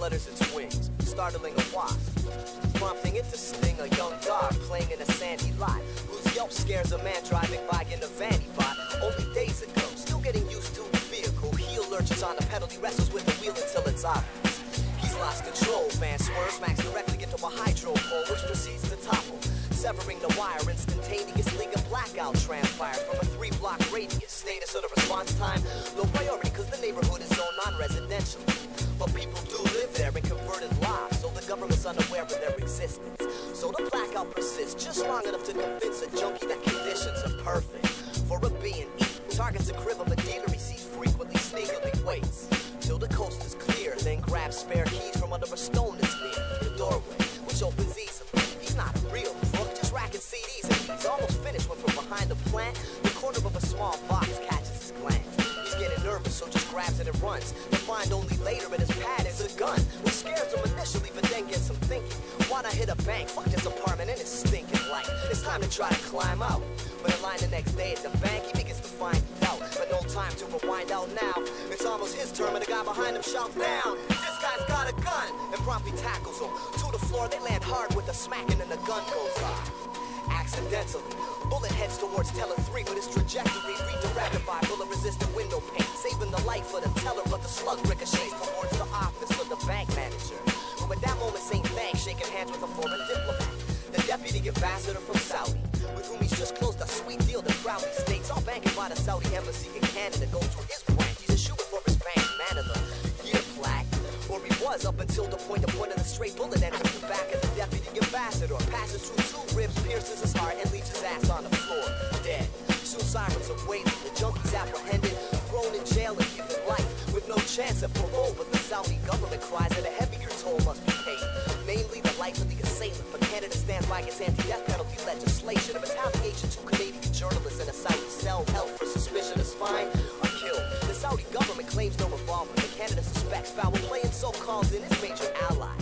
flutters its wings, startling a wasp, prompting it to sting a young dog playing in a sandy lot, whose yelp scares a man driving by in a vanny bot. Only days ago, still getting used to the vehicle, heel lurches on the pedal, he wrestles with the wheel until it's obvious he's lost control. Van swerves, smacks directly into a hydro pole, which proceeds to topple, severing the wire instantaneously. A blackout transpires from a 3-block radius. Status of the response time, low priority because the neighborhood is zoned non-residential, but people do live there in converted lots, so the government's unaware of their existence. So the blackout persists just long enough to convince a junkie that conditions are perfect for a B&E. Targets a crib of a dealer he sees frequently, sneakily waits till the coast is clear, then grabs spare keys from under a stone that's near the doorway, which opens easily. He's not a real crook, just racking CDs, and he's almost finished when from behind the plant, the corner of a small box catches his glance. He's getting nervous, so just grabs it and runs, to find only later in his pad is a gun, which scares him initially, but then gets him thinking, why not hit a bank, fuck this apartment and it's stinking light, it's time to try to climb out. But in line the next day at the bank, he begins to find out, but no time to rewind out now. It's almost his turn, and the guy behind him shouts down, this guy's got a gun, and promptly tackles him to the floor. They land hard with a smacking and the gun goes off. Accidentally, bullet heads towards teller 3, but his trajectory redirected by bullet-resistant window paint, saving the life of the teller, but the slug ricochets towards the office of the bank manager, who at that moment saying thanks, shaking hands with a foreign diplomat, the deputy ambassador from Saudi, with whom he's just closed a sweet deal to proudly states all banking by the Saudi embassy in Canada goes through his branch. He's a shooter for his bank man of the year plaque, or he was up until the point of the straight bullet enters the back of the deputy ambassador, passes through 2 ribs, pierces his heart, and leaves his ass on the floor, dead. Soon sirens are waiting, the junkie's apprehended, thrown in jail and given life, with no chance of parole, but the Saudi government cries that a heavier toll must be paid, namely the life of the assailant. But Canada stands by its anti-death penalty legislation of retaliation. 2 Canadian journalists in a Saudi cell held for suspicion of spying are killed. The Saudi government claims no involvement, but Canada suspects foul play and so calls in its major ally,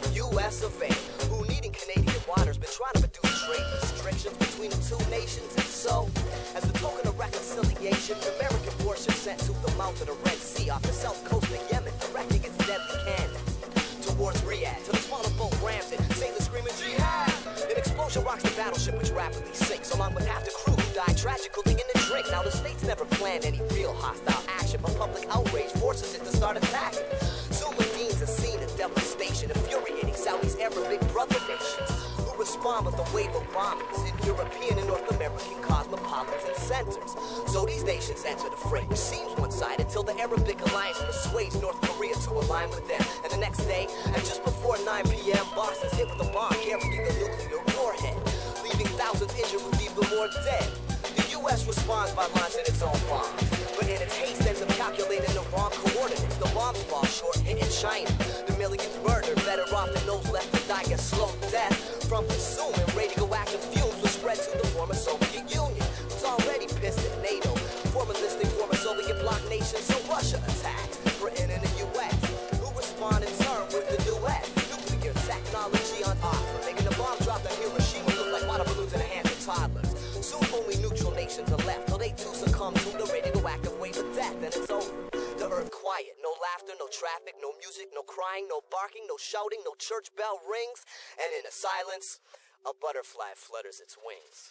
the U.S. of A., who needing Canadian waters been trying to reduce trade restrictions between the 2 nations. And so, as a token of reconciliation, American warships sent to the mouth of the Red Sea off the south coast of Yemen, directing its deadly cannons towards Riyadh. To the smaller boat rams it, sailors screaming jihad. An explosion rocks the battleship, which rapidly sinks, along with half the crew who died tragically in the drink. Now the states never planned any real hostile action, but public outrage forces it to start attacking. Soon Medina's a scene of devastation, infuriating Saudi's Arabic brother nations, who respond with a wave of bombings in European and North American cosmopolitan centers. So these nations enter the fray, which seems one-sided, till the Arabic alliance persuades North Korea to align with them. And the next day, and just before 9 p.m., Boston's hit with a bomb carrying a nuclear warhead, leaving thousands injured with even more dead. The U.S. responds by launching its own bombs, but in its haste ends up calculating the wrong coordinates. The bombs fall short, hitting China. The millions murdered, better off than those left to die a slow death from consuming radioactive fumes, was spread to the former Soviet Union, who's already pissed at NATO, former listing former Soviet bloc nations. So Russia attacked Britain and the U.S., who respond in turn with the duet, nuclear technology on offer, making the bomb drop on Hiroshima look like water balloons in the hands of toddlers. Soon only neutral nations are left, till they too succumb to the radioactive wave of death, and it's over. The earth quiet, no laughter, no traffic, no music, no crying, no barking, no shouting, no church bell rings, and in the silence, a butterfly flutters its wings.